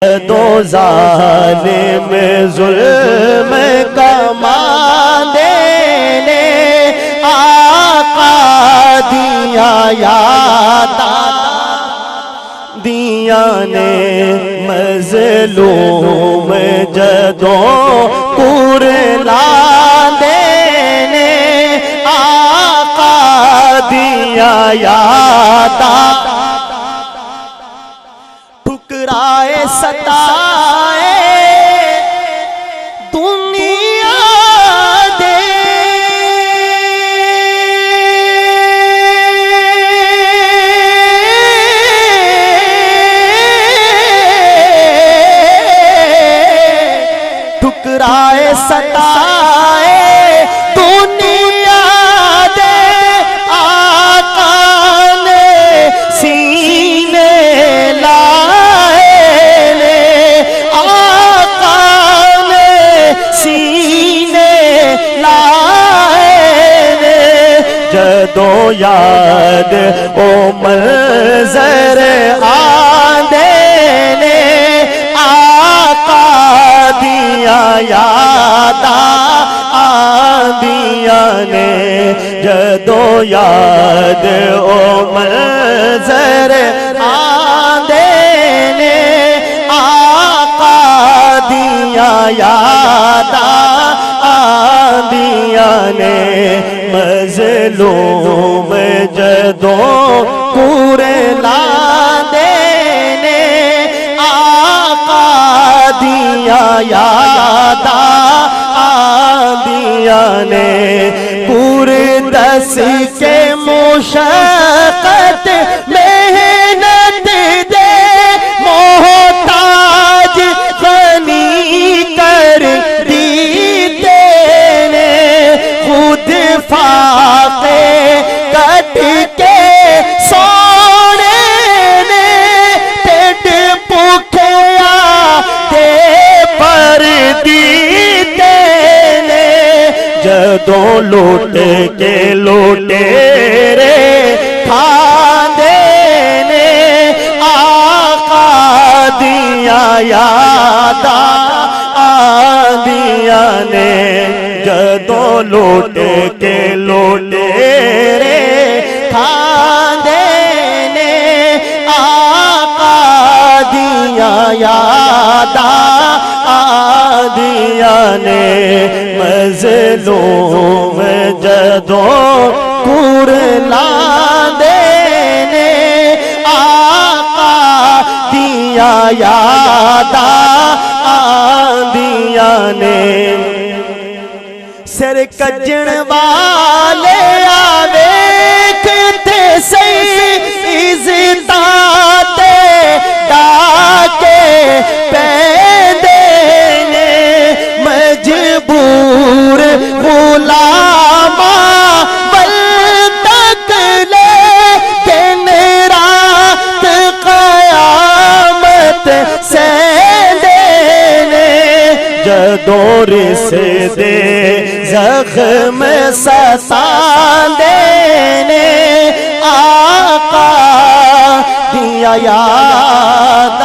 دو ظالم ظلم کا ماندے آقا دیا یاد دیا نے مظلوم جدوں کرلا دینے آقا دیا یاد ٹھکرائے ستائے دنیا دے ٹھکرائے ستائے دنیا دے آقا نے سینے جدو یاد او منظر آندے آقا دیا یاد آندیا نے جدو یاد او منظر آندے آقا دیا یاد آندیا نے مظلوم جدوں کرلا دینے آقا دیا یاد آندیا نے پور دس کے مشقت محنت دے محتاج غنی کر دیتے نے خود فاقے کٹ کے سونے نے پیٹ پکھیا دے پر دیتے نے جدوں لوٹ کے لوٹیرے کھاندے نے آقا دیا یاد آندیا نے جدوں لوٹ کے لوٹیرے کھاندے نے آقا دیا یاد آندیا نے مظلوم جدوں کرلا دینے آقا دیا یاد آندیا نے سر کجن والے آویکھتے سی عزتاتے ڈاکے پیدے نے مجبور غلاما بل تک لے دن رات قیامت سے جدوں رسے دے زخم ستاندے نے آقا دیا یاد